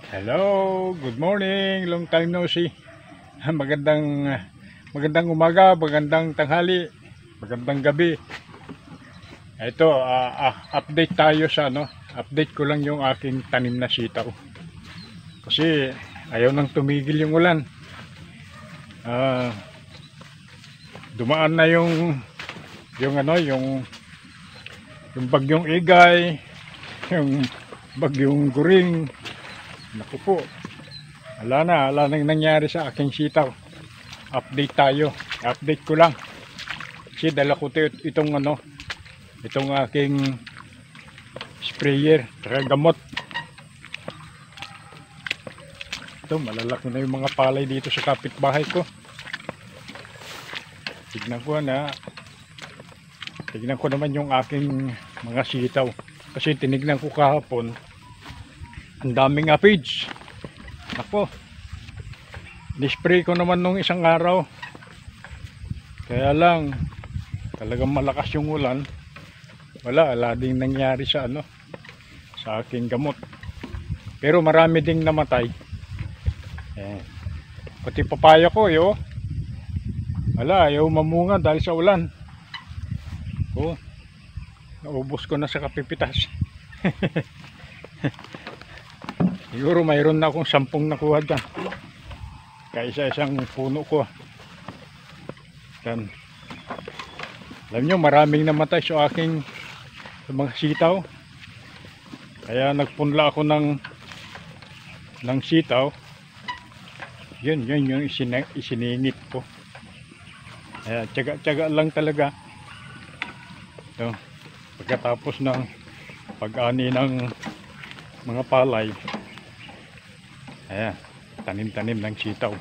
Hello, good morning. Long time no see. Magandang umaga, magandang tanghali, magandang gabi. Ito, update tayo sa update ko lang yung aking tanim na sitaw. Kasi ayaw nang tumigil yung ulan. Dumaan na yung bagyong Igay, yung bagyong Guring. Naku po. Wala nang nangyari sa aking sitaw. Update tayo. Update ko lang. Kasi dala ko itong aking sprayer, saka gamot. Ito, malalaki na yung mga palay dito sa kapitbahay ko. Tignan ko naman yung aking mga sitaw. Kasi tinignan ko kahapon, ang daming aphids. Ako, nispray ko naman nung isang araw. Kaya lang, talagang malakas yung ulan. Wala ding nangyari sa aking gamot. Pero marami ding namatay. Pati papaya ko, ayaw mamunga dahil sa ulan. Naubos ko na sa kapipitas. Siguro mayroon na akong 10 nakuha dyan. Kaya isang puno ko. Yan. Alam nyo, maraming namatay sa aking mga sitaw. Kaya nagpunla ako ng sitaw. Yun yung isiningit ko. Kaya tiyaga lang talaga. So, pagkatapos ng pag-ani ng mga palay, ayan, tanim-tanim ng sitaw.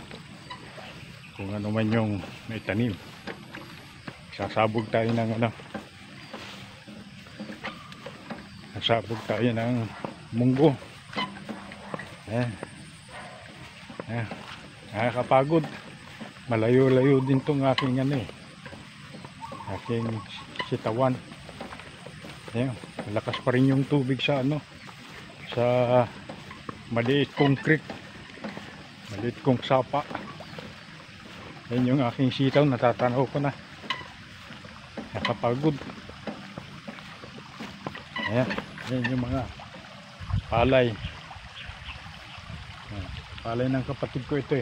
Kung ano man yung may tanim, sasabog tayo ng sasabog tayo ng munggo. Ayan. Ayan. Nakakapagod. Malayo-layo din tong aking aking sitawan. Ayan. Malakas pa rin yung tubig sa sa maliit kong creek, maliit kong sapa. Yan yung aking sitaw, natatanaw ko na. Nakapagod. Ayan, yan yung mga palay. Palay ng kapatid ko ito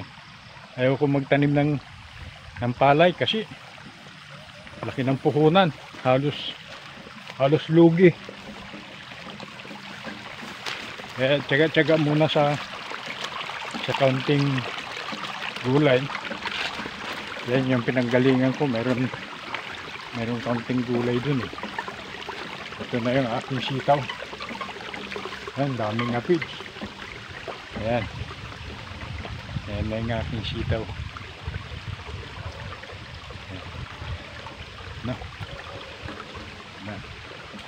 Ayaw ko magtanim ng palay kasi laki ng puhunan, halos lugi. Kaya tiyaga muna sa kaunting gulay. Yan yung pinanggalingan ko, meron kaunting gulay dun Ito na yung aking sitaw. Yan, daming aphids. Ayan na yung aking sitaw.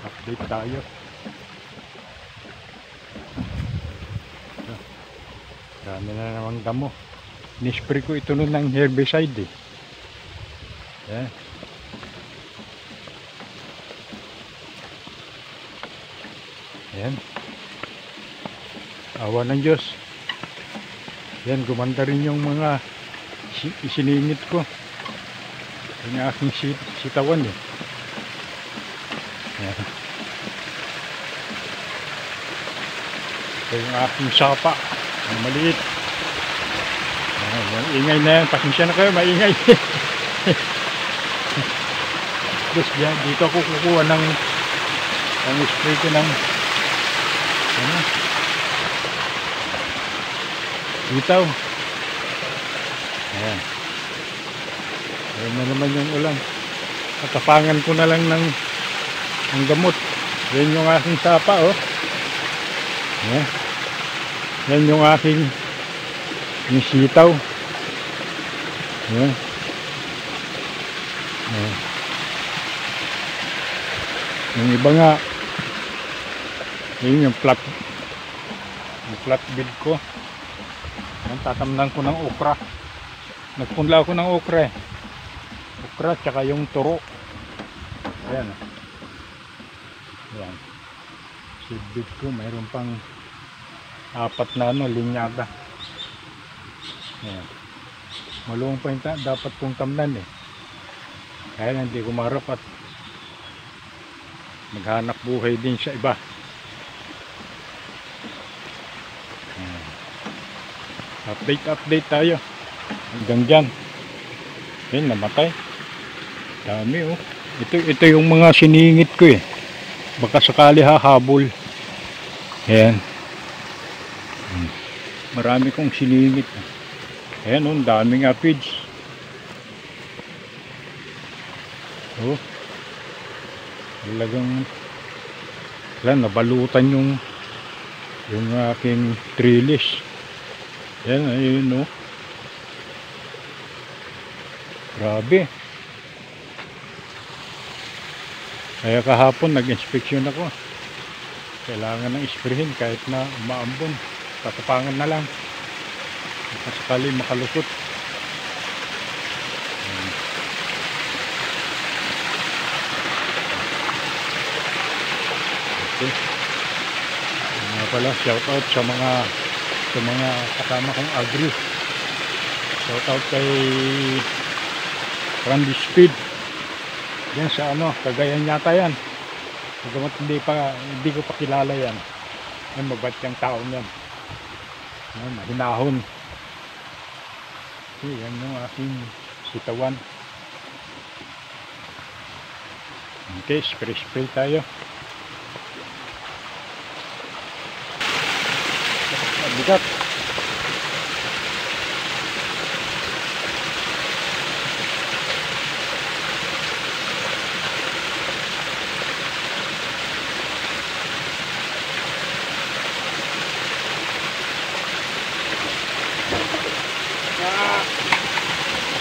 Update tayo. Dami na namang damo. Nispray ko ito nun ng herbicide Yan. Yan. Awa ng Diyos. Yan, gumanda rin yung mga isiningit ko. Yung aking sitawan Yan. Ito yung aking sapa. Ang maliit. Yung ingay na yan. Pasensya na kayo, maingay. Tapos dito ako kukuha ng spray ko ng sitaw. Ayan. Ayan na naman yung ulan. Katapangan ko na lang ng gamot. Yan yung aking sapa Ayan. Yan yung aking sitaw. Ayan. Ayan. Yung iba nga, yun yung flat bed ko. Ayan, tatamnan ko ng okra. Nagpunla ako ng okra okra tsaka yung turo. Ayan. Ayan. Seed bed ko, mayroon pang apat na ano, linyada. Ayan. Maluwang pa yung dapat kong tamnan eh. Kaya hindi ko marap at maghanap buhay din sa iba. Ayan. Update tayo. Hanggang dyan. Ayan, namatay. Dami oh. Ito yung mga siningit ko eh. Baka sakali hahabol. Ayan. Marami kong siningit. Ayan oh, daming aphids. Oh. Talagang nabalutan yung aking trellis. Ayan, ayun oh. Grabe. Kaya kahapon nag-inspeksyon ako. Kailangan ng isprehin kahit na umaambon. Tatapangan na lang. Sakali makalusot. Okay. Nga pala, shout out sa mga kasama kong agri. Shout out kay Randy Speed. Yan sa ano, Cagayan yata yan. Pagamat hindi ko pa kilala yan. Yan, mabait yung tao yan. Yan, mahinahon. Okay, yan yung aking sitawan. Okay, spray tayo. Bigat.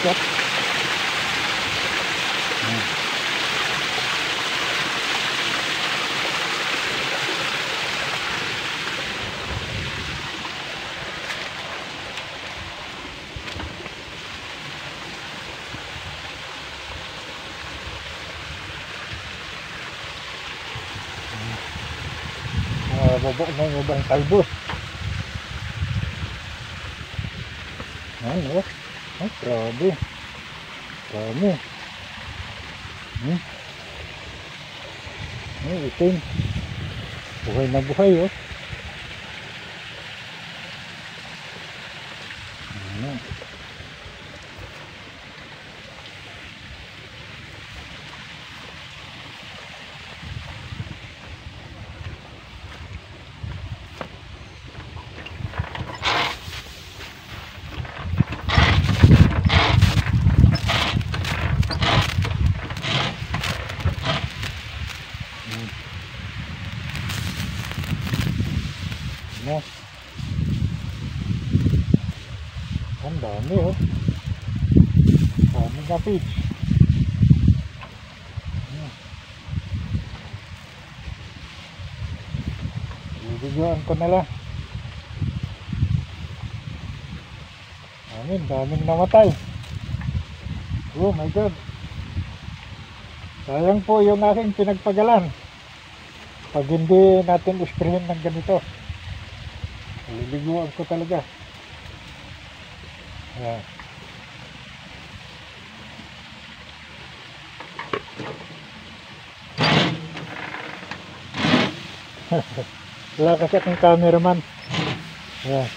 Bigat. Baba na yung ibang talbos. Ano? Ay, grabe. Grabe. Ay, itim. Buhay na buhay, oh. Ano? Ano? Ang dami oh. Dami na fish. Bibigyan ko na lang. Daming namatay. Oh my God. Sayang po yung aking pinagpagalan. Pag hindi natin isprayin ng ganito, liliguan ko talaga. Ayan. Wala kasi akong cameraman. Ayan.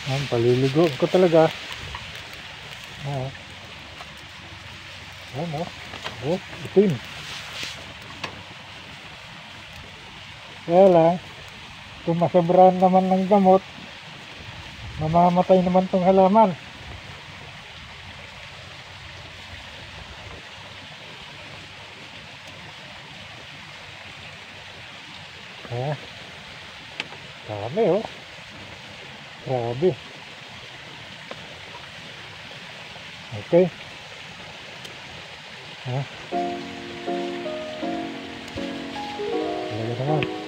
Ayan, paliliguan ko talaga. Ayan. Ayan o. Oh, itim. Kaya lang, kung masobrahan naman ng gamot, mamamatay naman tong halaman. Kaya, dami oh. Grabe. Okay. Ha? Talaga naman.